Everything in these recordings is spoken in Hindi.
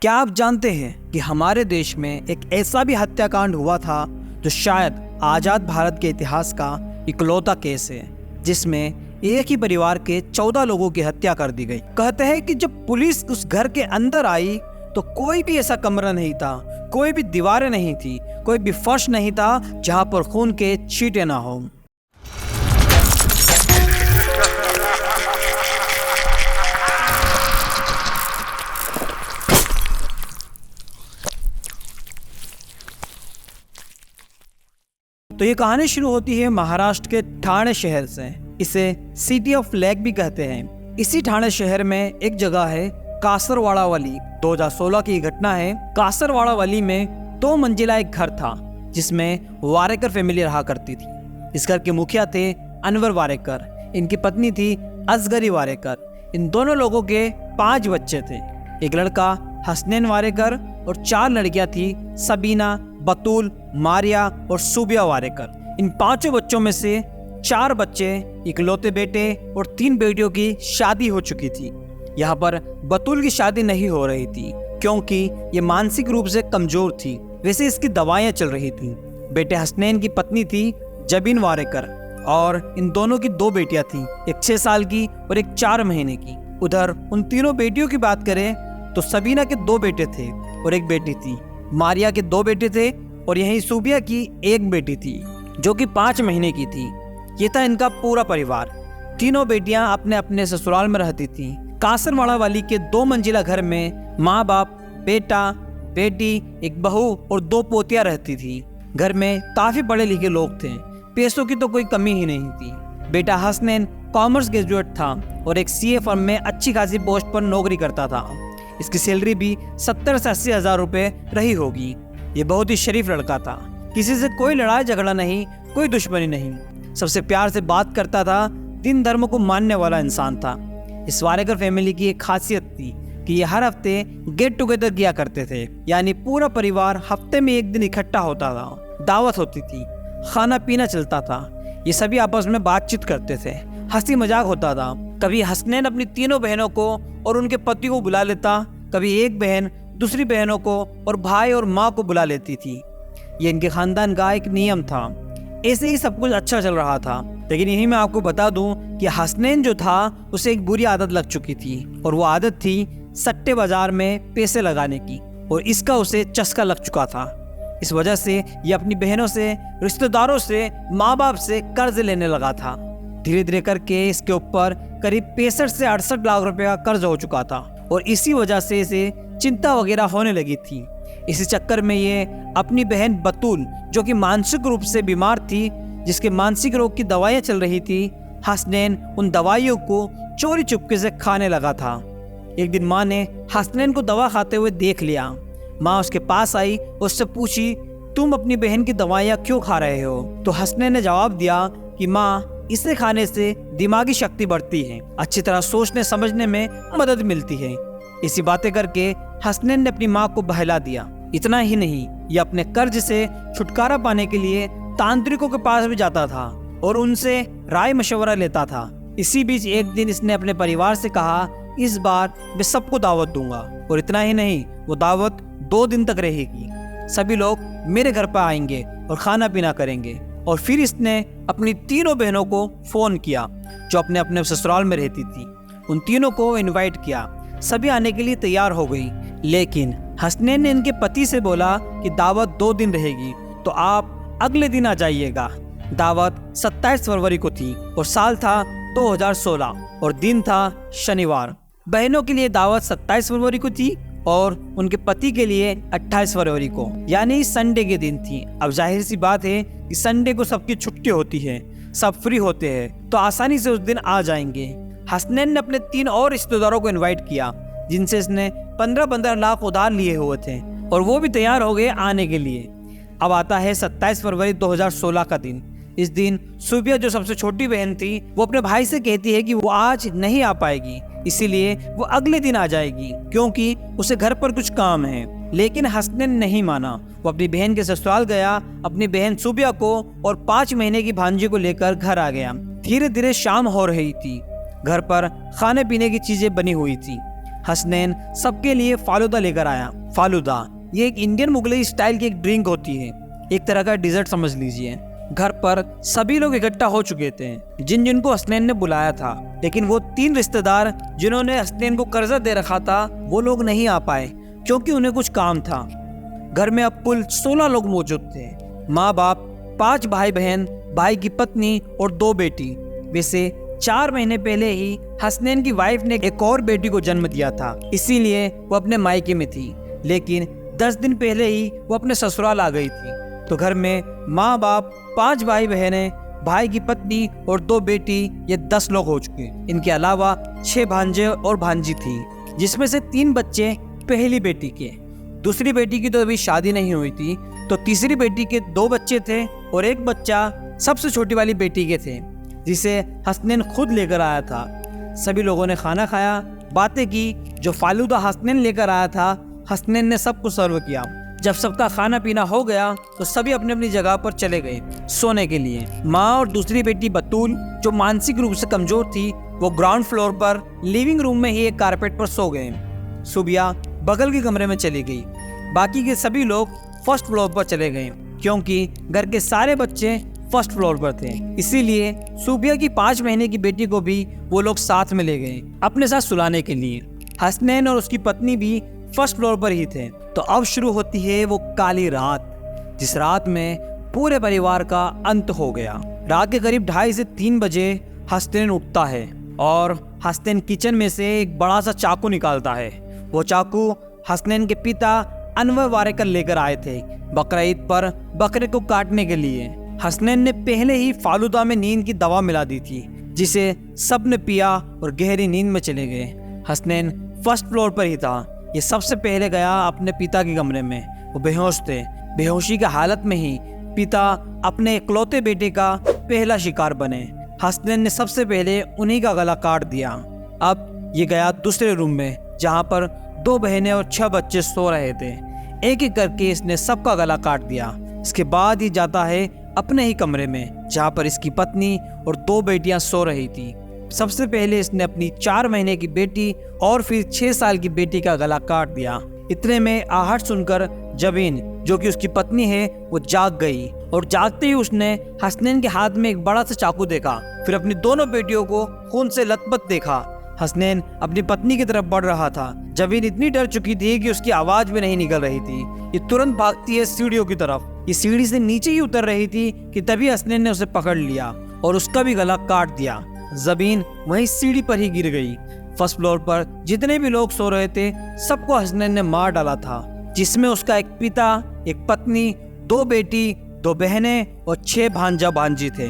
क्या आप जानते हैं कि हमारे देश में एक ऐसा भी हत्याकांड हुआ था जो शायद आज़ाद भारत के इतिहास का इकलौता केस है, जिसमें एक ही परिवार के 14 लोगों की हत्या कर दी गई। कहते हैं कि जब पुलिस उस घर के अंदर आई तो कोई भी ऐसा कमरा नहीं था, कोई भी दीवारें नहीं थी, कोई भी फर्श नहीं था जहां पर खून के छींटे ना हो। तो ये कहानी शुरू होती है महाराष्ट्र के ठाणे शहर से। इसे सिटी ऑफ लेक भी कहते हैं। इसी ठाणे शहर में एक जगह है कासरवाड़ा वाली। 2016 की घटना है। कासरवाड़ा वाली में 2 मंजिला एक घर था जिसमें वारेकर फैमिली रहा करती थी। इस घर के मुखिया थे अनवर वारेकर, इनकी पत्नी थी असगरी वारेकर। इन दोनों लोगों के 5 बच्चे थे, एक लड़का हसनैन वारेकर और 4 लड़कियां थी, सबीना, बतूल, मारिया और सूबिया वारेकर। इन 5 बच्चों में से 4 बच्चे इकलौते बेटे और 3 बेटियों की शादी हो चुकी थी। यहाँ पर बतूल की शादी नहीं हो रही थी क्योंकि ये मानसिक रूप से कमजोर थी। वैसे इसकी दवाइयाँ चल रही थी। बेटे हसनैन की पत्नी थी जबीन वारेकर और इन दोनों की 2 बेटियां थी, एक 6 साल की और एक 4 महीने की। उधर उन तीनों बेटियों की बात करें तो सबीना के 2 बेटे थे और एक बेटी थी, मारिया के 2 बेटे थे और यहीं सूबिया की 1 बेटी थी जो कि 5 महीने की थी। ये था इनका पूरा परिवार। तीनों बेटियां अपने अपने ससुराल में रहती थी। कासरवाड़ा वाली के 2 मंजिला घर में माँ बाप, बेटा, बेटी, एक बहू और 2 पोतियां रहती थी। घर में काफी पढ़े लिखे लोग थे, पैसों की तो कोई कमी ही नहीं थी। बेटा हसनैन कॉमर्स ग्रेजुएट था और एक सीए फर्म में अच्छी खासी पोस्ट पर नौकरी करता था। इसकी सैलरी भी 70 से 80 हजार रुपए रही होगी। ये बहुत ही शरीफ लड़का था, किसी से कोई लड़ाई झगड़ा नहीं, कोई दुश्मनी नहीं, सबसे प्यार से बात करता था, दिन धर्म को मानने वाला इंसान था। इस वारेकर फैमिली की एक खासियत थी कि ये हर हफ्ते गेट टुगेदर किया करते थे, यानी पूरा परिवार हफ्ते में एक दिन इकट्ठा होता था। दावत होती थी, खाना पीना चलता था, ये सभी आपस में बातचीत करते थे, हंसी मजाक होता था। कभी हसनैन अपनी तीनों बहनों को और उनके पति को बुला लेता, कभी एक बहन दूसरी बहनों को और भाई और माँ को बुला लेती थी। ये इनके खानदान का एक नियम था। ऐसे ही सब कुछ अच्छा चल रहा था, लेकिन यही मैं आपको बता दूं कि हसनैन जो था उसे एक बुरी आदत लग चुकी थी और वो आदत थी सट्टे बाजार में पैसे लगाने की, और इसका उसे चस्का लग चुका था। इस वजह से ये अपनी बहनों से, रिश्तेदारों से, माँ बाप से कर्ज लेने लगा था। धीरे धीरे करके इसके ऊपर करीब 65 से 68 लाख रुपए का कर्ज हो चुका था और इसी वजह से इसे चिंता वगैरह होने लगी थी। इसी चक्कर में ये अपनी बहन बतूल, जो कि मानसिक रूप से बीमार थी, जिसके मानसिक रोग की दवाइयाँ चल रही थी, हसनैन उन दवाइयों को चोरी चुपके से खाने लगा था। एक दिन माँ ने हसनैन को दवा खाते हुए देख लिया। माँ उसके पास आई, उससे पूछी, तुम अपनी बहन की दवाइयाँ क्यों खा रहे हो? तो हसनैन ने जवाब दिया कि माँ, इसे खाने से दिमागी शक्ति बढ़ती है, अच्छी तरह सोचने समझने में मदद मिलती है। इसी बातें करके हसनैन ने अपनी माँ को बहला दिया। इतना ही नहीं, ये अपने कर्ज से छुटकारा पाने के लिए तांत्रिकों के पास भी जाता था और उनसे राय मशवरा लेता था। इसी बीच एक दिन इसने अपने परिवार से कहा, इस बार मैं सबको दावत दूंगा, और इतना ही नहीं, वो दावत 2 दिन तक रहेगी। सभी लोग मेरे घर पर आएंगे और खाना पीना करेंगे। और फिर इसने अपनी तीनों बहनों को फोन किया जो अपने अपने ससुराल में रहती थी। उन तीनों को इनवाइट किया। सभी आने के लिए तैयार हो गई, लेकिन हसनैन ने इनके पति से बोला कि दावत 2 दिन रहेगी, तो आप अगले दिन आ जाइएगा। दावत 27 फरवरी को थी और साल था 2016 और दिन था शनिवार। बहनों के लिए दावत 27 फरवरी को थी और उनके पति के लिए 28 फरवरी को, यानी संडे के दिन थी। अब जाहिर सी बात है कि संडे को सबकी छुट्टी होती है, सब फ्री होते हैं, तो आसानी से उस दिन आ जाएंगे। हसनैन ने अपने 3 और रिश्तेदारों को इनवाइट किया जिनसे इसने 15-15 लाख उधार लिए हुए थे, और वो भी तैयार हो गए आने के लिए। अब आता है 27 फरवरी 2016 का दिन। इस दिन सूबिया, जो सबसे छोटी बहन थी, वो अपने भाई से कहती है कि वो आज नहीं आ पाएगी, इसीलिए वो अगले दिन आ जाएगी क्योंकि उसे घर पर कुछ काम है। लेकिन हसनैन नहीं माना। वो अपनी बहन के ससुराल गया, अपनी बहन सूबिया को और 5 महीने की भांजी को लेकर घर आ गया। धीरे धीरे शाम हो रही थी। घर पर खाने पीने की चीजें बनी हुई थी। हसनैन सबके लिए फालूदा लेकर आया। फालूदा ये एक इंडियन मुगलई स्टाइल की एक ड्रिंक होती है, एक तरह का डिजर्ट समझ लीजिए। घर पर सभी लोग इकट्ठा हो चुके थे जिनको हसनैन ने बुलाया था, लेकिन वो 3 रिश्तेदार जिन्होंने हसनैन को कर्जा दे रखा था वो लोग नहीं आ पाए क्योंकि उन्हें कुछ काम था। घर में अब कुल 16 लोग मौजूद थे, माँ बाप, 5 भाई बहन, भाई की पत्नी और 2 बेटी। वैसे 4 महीने पहले ही हसनैन की वाइफ ने एक और बेटी को जन्म दिया था, इसीलिए वो अपने मायके में थी, लेकिन 10 दिन पहले ही वो अपने ससुराल आ गई थी। तो घर में माँ बाप, 5 भाई बहनें, भाई की पत्नी और 2 बेटी, ये 10 लोग हो चुके। इनके अलावा 6 भांजे और भांजी थी, जिसमें से 3 बच्चे पहली बेटी के, दूसरी बेटी की तो अभी शादी नहीं हुई थी, तो तीसरी बेटी के 2 बच्चे थे और एक बच्चा सबसे छोटी वाली बेटी के थे, जिसे हसनैन खुद लेकर आया था। सभी लोगों ने खाना खाया, बातें की। जो फालूदा हसनैन लेकर आया था, हसनैन ने सबको सर्व किया। जब सबका खाना पीना हो गया तो सभी अपनी अपनी जगह पर चले गए सोने के लिए। माँ और दूसरी बेटी बतूल, जो मानसिक रूप से कमजोर थी, वो ग्राउंड फ्लोर पर लिविंग रूम में ही एक कारपेट पर सो गए। सुबिया बगल के कमरे में चली गई। बाकी के सभी लोग फर्स्ट फ्लोर पर चले गए क्योंकि घर के सारे बच्चे फर्स्ट फ्लोर पर थे, इसीलिए सुबिया की 5 महीने की बेटी को भी वो लोग साथ में ले गए अपने साथ सुलाने के लिए। हसनैन और उसकी पत्नी भी फर्स्ट फ्लोर पर ही थे। तो अब शुरू होती है वो काली रात, जिस रात में पूरे परिवार का अंत हो गया। रात के करीब 2:30 से 3 बजे हसनैन उठता है और हसनैन किचन में से एक बड़ा सा चाकू निकालता है। वो चाकू हसनैन के पिता अनवर वारेकर लेकर आए थे बकरा ईद पर बकरे को काटने के लिए। हसनैन ने पहले ही फालूदा में नींद की दवा मिला दी थी, जिसे सब ने पिया और गहरी नींद में चले गए। हसनैन फर्स्ट फ्लोर पर ही था। ये सबसे पहले गया अपने पिता के कमरे में। वो बेहोश थे। बेहोशी की हालत में ही पिता अपने इकलौते बेटे का पहला शिकार बने। हसनैन ने सबसे पहले उन्हीं का गला काट दिया। अब ये गया दूसरे रूम में, जहाँ पर 2 बहनें और 6 बच्चे सो रहे थे। एक एक करके इसने सबका गला काट दिया। इसके बाद ही जाता है अपने ही कमरे में, जहाँ पर इसकी पत्नी और 2 बेटियां सो रही थी। सबसे पहले इसने अपनी 4 महीने की बेटी और फिर 6 साल की बेटी का गला काट दिया। इतने में आहट सुनकर जबीन, जो कि उसकी पत्नी है, वो जाग गई और जागते ही उसने हसनैन के हाथ में एक बड़ा सा चाकू देखा, फिर अपनी दोनों बेटियों को खून से लथपथ देखा। हसनैन अपनी पत्नी की तरफ बढ़ रहा था। जबीन इतनी डर चुकी थी कि उसकी आवाज भी नहीं निकल रही थी। ये तुरंत भागती है सीढ़ियों की तरफ। ये सीढ़ी से नीचे ही उतर रही थी कि तभी हसनैन ने उसे पकड़ लिया और उसका भी गला काट दिया। जबीन वहीं सीढ़ी पर ही गिर गई। फर्स्ट फ्लोर पर जितने भी लोग सो रहे थे, सबको हसनैन ने मार डाला था, जिसमें उसका एक पिता, एक पत्नी, 2 बेटी, 2 बहनें और 6 भांजा भांजी थे।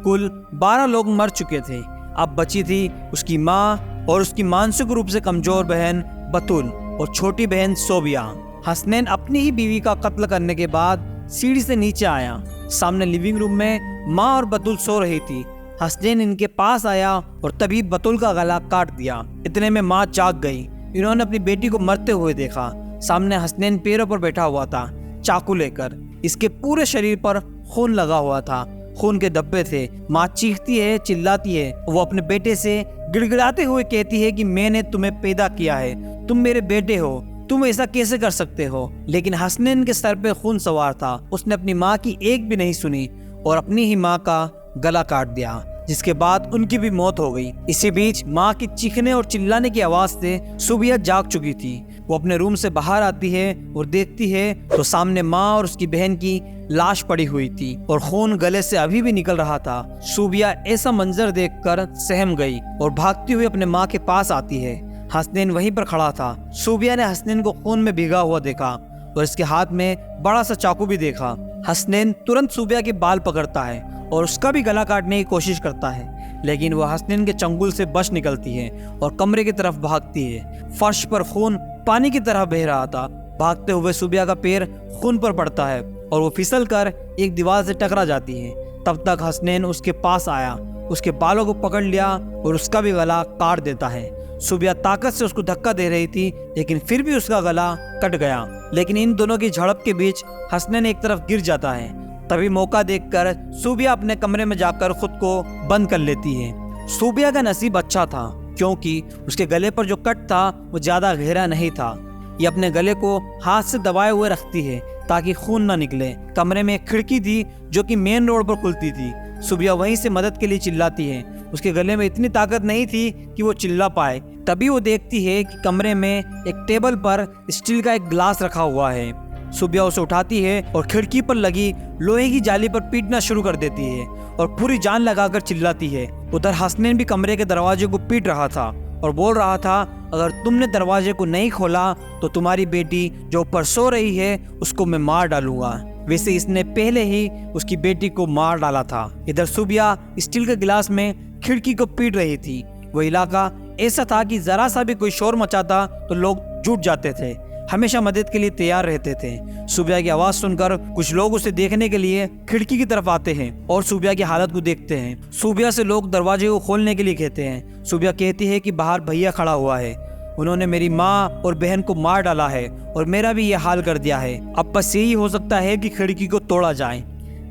कुल 12 लोग मर चुके थे। अब बची थी उसकी माँ और उसकी मानसिक रूप से कमजोर बहन बतूल और छोटी बहन सोबिया। हसनैन अपनी ही बीवी का कत्ल करने के बाद सीढ़ी से नीचे आया। सामने लिविंग रूम में माँ और बतूल सो रही थी। हसनैन इनके पास आया और तभी बतूल का गला काट दिया। इतने में माँ जाग गई। इन्होंने अपनी बेटी को मरते हुए देखा। सामने हसनैन पैरों पर बैठा हुआ था, चाकू लेकर। इसके पूरे शरीर पर खून लगा हुआ था, खून के धब्बे थे। माँ चीखती है, चिल्लाती है। वो अपने बेटे से गिड़गिड़ाते हुए कहती है कि मैंने तुम्हें पैदा किया है, तुम मेरे बेटे हो, तुम ऐसा कैसे कर सकते हो। लेकिन हसनैन के सर पे खून सवार था। उसने अपनी माँ की एक भी नहीं सुनी और अपनी ही माँ का गला काट दिया, जिसके बाद उनकी भी मौत हो गई। इसी बीच माँ की चीखने और चिल्लाने की आवाज से सुबिया जाग चुकी थी। वो अपने रूम से बाहर आती है और देखती है तो सामने माँ और उसकी बहन की लाश पड़ी हुई थी और खून गले से अभी भी निकल रहा था। सुबिया ऐसा मंजर देखकर सहम गई और भागती हुई अपने माँ के पास आती है। हसनैन वहीं पर खड़ा था। सुबिया ने हसनैन को खून में भीगा हुआ देखा और इसके हाथ में बड़ा सा चाकू भी देखा। हसनैन तुरंत सुबिया के बाल पकड़ता है और उसका भी गला काटने की कोशिश करता है, लेकिन वह हसनैन के चंगुल से बच निकलती है और कमरे की तरफ भागती है। फर्श पर खून पानी की तरह बह रहा था। भागते हुए सुबिया का पैर खून पर पड़ता है और वो फिसल कर एक दीवार से टकरा जाती है। तब तक हसनैन उसके पास आया, उसके बालों को पकड़ लिया और उसका भी गला काट देता है। सुबिया ताकत से उसको धक्का दे रही थी, लेकिन फिर भी उसका गला कट गया। लेकिन इन दोनों की झड़प के बीच हसनैन एक तरफ गिर जाता है। तभी मौका देखकर सुबिया अपने कमरे में जाकर खुद को बंद कर लेती है। सुबिया का नसीब अच्छा था। क्योंकि उसके गले पर जो कट था वो ज़्यादा गहरा नहीं था। ये अपने गले को हाथ से दबाए हुए रखती है ताकि खून ना निकले। कमरे में एक खिड़की थी जो कि मेन रोड पर खुलती थी। सुबिया वहीं से मदद के लिए चिल्लाती है। उसके गले में इतनी ताकत नहीं थी कि वो चिल्ला पाए। तभी वो देखती है कि कमरे में एक टेबल पर स्टील का एक ग्लास रखा हुआ है। सुबिया उसे उठाती है और खिड़की पर लगी लोहे की जाली पर पीटना शुरू कर देती है और पूरी जान लगाकर चिल्लाती है। उधर हसनैन भी कमरे के दरवाजे को पीट रहा था और बोल रहा था, अगर तुमने दरवाजे को नहीं खोला तो तुम्हारी बेटी जो ऊपर सो रही है उसको मैं मार डालूंगा। वैसे इसने पहले ही उसकी बेटी को मार डाला था। इधर सुबिया स्टील के गिलास में खिड़की को पीट रही थी। वो इलाका ऐसा था कि जरा सा भी कोई शोर मचाता तो लोग जुट जाते थे, हमेशा मदद के लिए तैयार रहते थे। सुबिया की आवाज सुनकर कुछ लोग उसे देखने के लिए खिड़की की तरफ आते हैं और सुबिया की हालत को देखते हैं। सुबिया से लोग दरवाजे को खोलने के लिए कहते हैं। सुबिया कहती है कि बाहर भैया खड़ा हुआ है, उन्होंने मेरी माँ और बहन को मार डाला है और मेरा भी ये हाल कर दिया है। अब बस यही हो सकता है कि खिड़की को तोड़ा जाए।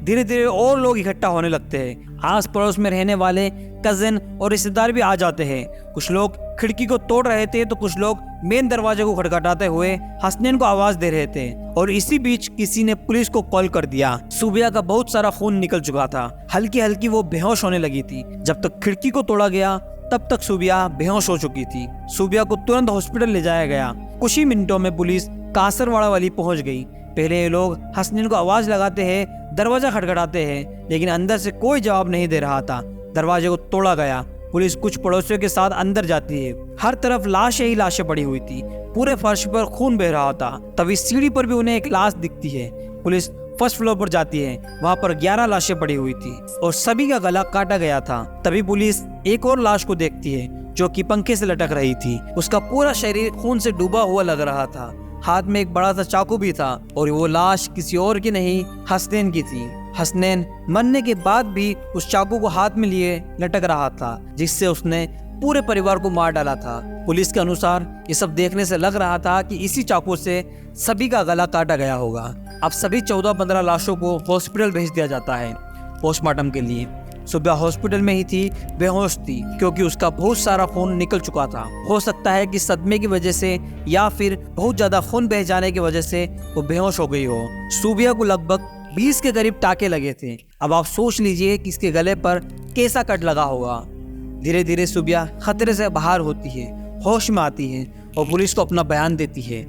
धीरे धीरे और लोग इकट्ठा होने लगते हैं। आस पड़ोस में रहने वाले कजिन और रिश्तेदार भी आ जाते हैं। कुछ लोग खिड़की को तोड़ रहे थे तो कुछ लोग मेन दरवाजे को खटखटाते हुए हसनैन को आवाज दे रहे थे। और इसी बीच किसी ने पुलिस को कॉल कर दिया। सुबिया का बहुत सारा खून निकल चुका था। हल्की हल्की वो बेहोश होने लगी थी। जब तक खिड़की को तोड़ा गया तब तक सुबिया बेहोश हो चुकी थी। सुबिया को तुरंत हॉस्पिटल ले जाया गया। कुछ ही मिनटों में पुलिस कासरवाड़ा वाली पहुंच गई। पहले ये लोग हसनैन को आवाज लगाते हैं, दरवाजा खटखटाते हैं, लेकिन अंदर से कोई जवाब नहीं दे रहा था। दरवाजे को तोड़ा गया। पुलिस कुछ पड़ोसियों के साथ अंदर जाती है। हर तरफ लाशें ही लाशें पड़ी हुई थी। पूरे फर्श पर खून बह रहा था। तभी सीढ़ी पर भी उन्हें एक लाश दिखती है। पुलिस फर्स्ट फ्लोर पर जाती है। वहाँ पर 11 लाशें पड़ी हुई थी और सभी का गला काटा गया था। तभी पुलिस एक और लाश को देखती है जो कि पंखे से लटक रही थी। उसका पूरा शरीर खून से डूबा हुआ लग रहा था। हाथ में एक बड़ा सा चाकू भी था और वो लाश किसी और की नहीं, हसनैन की थी। हसनैन मरने के बाद भी उस चाकू को हाथ में लिए लटक रहा था, जिससे उसने पूरे परिवार को मार डाला था। पुलिस के अनुसार ये सब देखने से लग रहा था कि इसी चाकू से सभी का गला काटा गया होगा। अब सभी 14-15 लाशों को हॉस्पिटल भेज दिया जाता है पोस्टमार्टम के लिए। सुबिया हॉस्पिटल में ही थी, बेहोश थी, क्योंकि उसका बहुत सारा खून निकल चुका था। हो सकता है कि सदमे की वजह से या फिर बहुत ज्यादा खून बह जाने की वजह से वो बेहोश हो गई हो। सुबिया को लगभग 20 के करीब टाके लगे थे। अब आप सोच लीजिए कि इसके गले पर कैसा कट लगा होगा। धीरे धीरे सुबिया खतरे से बाहर होती है, होश में आती है और पुलिस को अपना बयान देती है।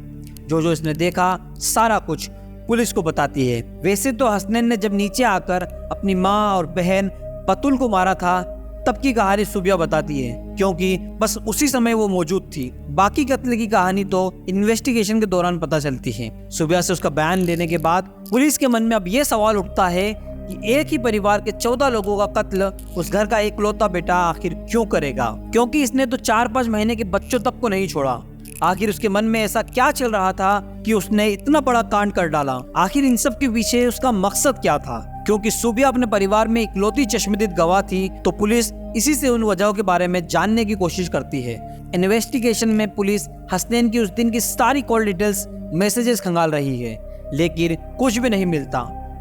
जो इसने देखा सारा कुछ पुलिस को बताती है। वैसे तो हसनैन ने जब नीचे आकर अपनी माँ और बहन बतुल को मारा था तब की कहानी सुबिया बताती है, क्योंकि बस उसी समय वो मौजूद थी। बाकी कत्ल की कहानी तो इन्वेस्टिगेशन के दौरान पता चलती है। सुबिया से उसका बयान लेने के बाद पुलिस के मन में अब ये सवाल उठता है कि एक ही परिवार के 14 लोगों का कत्ल उस घर का इकलौता बेटा आखिर क्यों करेगा, क्योंकि इसने तो 4-5 महीने के बच्चों तक को नहीं छोड़ा। आखिर उसके मन में ऐसा क्या चल रहा था कि उसने इतना बड़ा कांड कर डाला। आखिर इन सब के पीछे उसका मकसद क्या था, क्योंकि सुबिया अपने परिवार में इकलौती चश्मदीद गवाह थी, तो पुलिस इसी से उन वजहों के बारे में जानने की कोशिश करती है। इन्वेस्टिगेशन में पुलिस हसनैन की उस दिन की सारी कॉल डिटेल्स, मैसेजेस खंगाल रही है, लेकिन कुछ भी नहीं मिलता।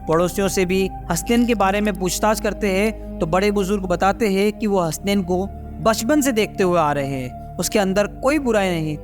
पड़ोसियों से भी हसनैन के बारे में पूछताछ करते हैं तो बड़े बुजुर्ग बताते हैं कि वो हसनैन को बचपन से देखते हुए आ रहे हैं। उसके अंदर कोई बुराई नहीं,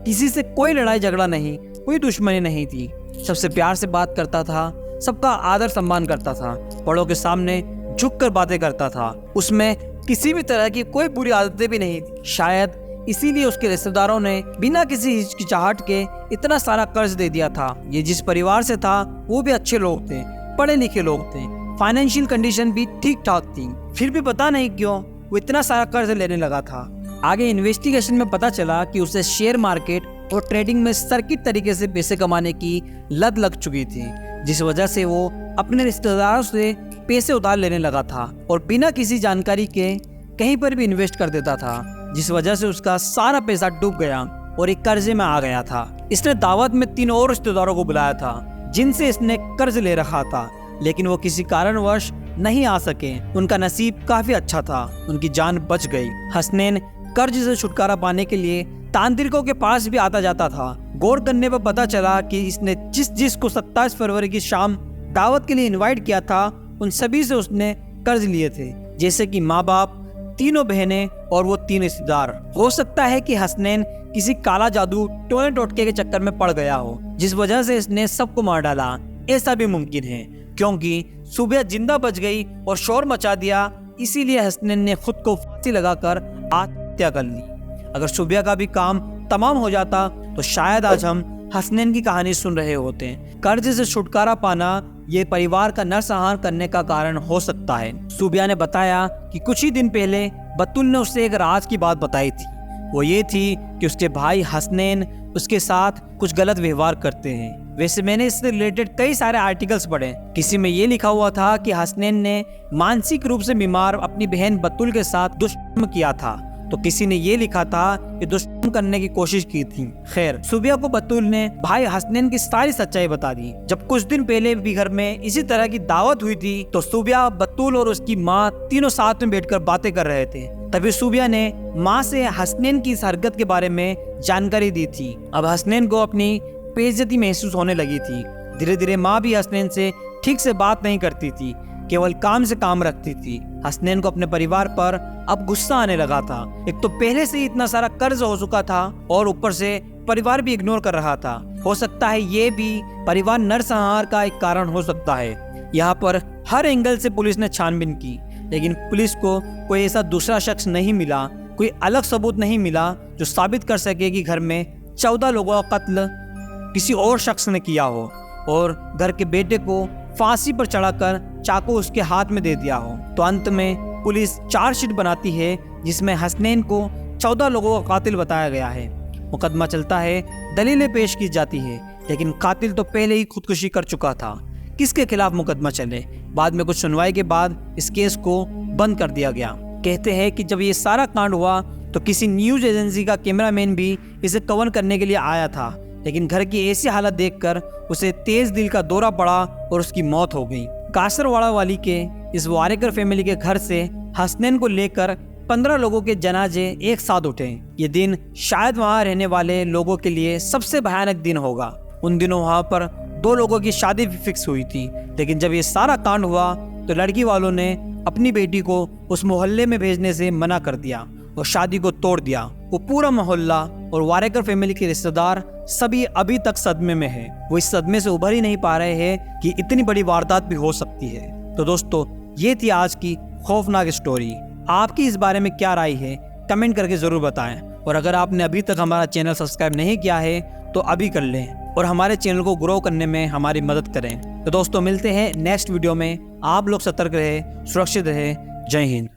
किसी से कोई लड़ाई झगड़ा नहीं, कोई दुश्मनी नहीं थी। सबसे प्यार से बात करता था, सबका आदर सम्मान करता था, बड़ों के सामने झुककर बातें करता था। उसमें किसी भी तरह की कोई बुरी आदतें भी नहीं थी। शायद इसीलिए उसके रिश्तेदारों ने बिना किसी हिचकिचाहट के इतना सारा कर्ज दे दिया था। ये जिस परिवार से था वो भी अच्छे लोग थे, पढ़े लिखे लोग थे, फाइनेंशियल कंडीशन भी ठीक ठाक थी, फिर भी पता नहीं क्यों वो इतना सारा कर्ज लेने लगा था। आगे इन्वेस्टिगेशन में पता चला कि उसे शेयर मार्केट और ट्रेडिंग में सर्किट तरीके से पैसे कमाने की लत लग चुकी थी, जिस वजह से वो अपने रिश्तेदारों से पैसे उधार लेने लगा था और बिना किसी जानकारी के कहीं पर भी इन्वेस्ट कर देता था, जिस वजह से उसका सारा पैसा डूब गया और एक कर्जे में आ गया था। इसने दावत में 3 और रिश्तेदारों को बुलाया था जिनसे इसने कर्ज ले रखा था, लेकिन वो किसी कारणवश नहीं आ सके। उनका नसीब काफी अच्छा था, उनकी जान बच गई। हसनैन कर्ज से छुटकारा पाने के लिए तांत्रिकों के पास भी आता जाता था। गौर करने पर पता चला कि इसने जिस को 27 फरवरी की शाम दावत के लिए इनवाइट किया था, उन सभी से उसने कर्ज लिए थे, जैसे कि माँ बाप, तीनों बहनें और वो 3 रिश्तेदार। हो सकता है कि हसनैन किसी काला जादू टोने टोटके के चक्कर में पड़ गया हो, जिस वजह से इसने सबको मार डाला। ऐसा भी मुमकिन है क्योंकि सुबिया जिंदा बच गई और शोर मचा दिया, इसीलिए हसनैन ने खुद को फांसी लगाकर आत्महत्या कर ली। अगर सुबिया का भी काम तमाम हो जाता तो शायद आज हम हसनैन की कहानी सुन रहे होते। कर्ज से छुटकारा पाना ये परिवार का नरसंहार करने का कारण हो सकता है। सुबिया ने बताया कि कुछ ही दिन पहले बतुल ने उससे एक राज की बात बताई थी। वो ये थी कि उसके भाई हसनैन उसके साथ कुछ गलत व्यवहार करते हैं। वैसे मैंने इससे रिलेटेड कई सारे आर्टिकल्स पढ़े। किसी में ये लिखा हुआ था कि हसनैन ने मानसिक रूप से बीमार अपनी बहन बतुल के साथ दुष्कर्म किया था, तो किसी ने ये लिखा था कि दुष्कर्म करने की कोशिश की थी। खैर, सुबिया को बतुल ने भाई हसनैन की सारी सच्चाई बता दी। जब कुछ दिन पहले भी घर में इसी तरह की दावत हुई थी तो सुबिया, बतुल और उसकी माँ तीनों साथ में बैठकर बातें कर रहे थे। तभी सुबिया ने माँ से हसनैन की इस हरकत के बारे में जानकारी दी थी। अब हसनैन को अपनी बेइज्जती महसूस होने लगी थी। धीरे धीरे माँ भी हसनैन से ठीक से बात नहीं करती थी, केवल काम से काम रखती थी। हसनैन को अपने परिवार पर अब गुस्सा आने लगा था। एक तो पहले से ही इतना सारा कर्ज हो चुका था और ऊपर से परिवार भी इग्नोर कर रहा था। हो सकता है ये भी परिवार नरसंहार का एक कारण हो सकता है। यहाँ पर हर एंगल से पुलिस ने छानबीन की, लेकिन पुलिस को कोई ऐसा दूसरा शख्स नहीं मिला, कोई अलग सबूत नहीं मिला जो साबित कर सके कि घर में 14 लोगों का कत्ल किसी और शख्स ने किया हो और घर के बेटे को फांसी पर चढ़ाकर चाकू उसके हाथ में दे दिया हो। तो अंत में पुलिस चार्जशीट बनाती है जिसमें हसनैन को 14 लोगों का कातिल बताया गया है। मुकदमा चलता है, दलीलें पेश की जाती है, लेकिन कातिल तो पहले ही खुदकुशी कर चुका था। किसके खिलाफ मुकदमा चले? बाद में कुछ सुनवाई के बाद इस केस को बंद कर दिया गया। कहते हैं कि जब ये सारा कांड हुआ तो किसी न्यूज एजेंसी का कैमरामैन भी इसे कवर करने के लिए आया था, लेकिन घर की ऐसी हालत देखकर उसे तेज दिल का दौरा पड़ा और उसकी मौत हो गई। कासरवाड़ा वाली के इस वारेकर फैमिली के घर से हसनैन को लेकर 15 लोगों के जनाजे एक साथ उठे। ये दिन शायद वहां रहने वाले लोगों के लिए सबसे भयानक दिन होगा। उन दिनों वहां पर 2 लोगों की शादी भी फिक्स हुई थी, लेकिन जब ये सारा कांड हुआ तो लड़की वालों ने अपनी बेटी को उस मोहल्ले में भेजने से मना कर दिया और शादी को तोड़ दिया। वो पूरा मोहल्ला और वारेकर फैमिली के रिश्तेदार सभी अभी तक सदमे में है। वो इस सदमे से उभर ही नहीं पा रहे हैं कि इतनी बड़ी वारदात भी हो सकती है। तो दोस्तों, ये थी आज की खौफनाक स्टोरी। आपकी इस बारे में क्या राय है कमेंट करके जरूर बताएं, और अगर आपने अभी तक हमारा चैनल सब्सक्राइब नहीं किया है तो अभी कर लें और हमारे चैनल को ग्रो करने में हमारी मदद करें। तो दोस्तों, मिलते हैं नेक्स्ट वीडियो में। आप लोग सतर्क रहे, सुरक्षित रहे। जय हिंद।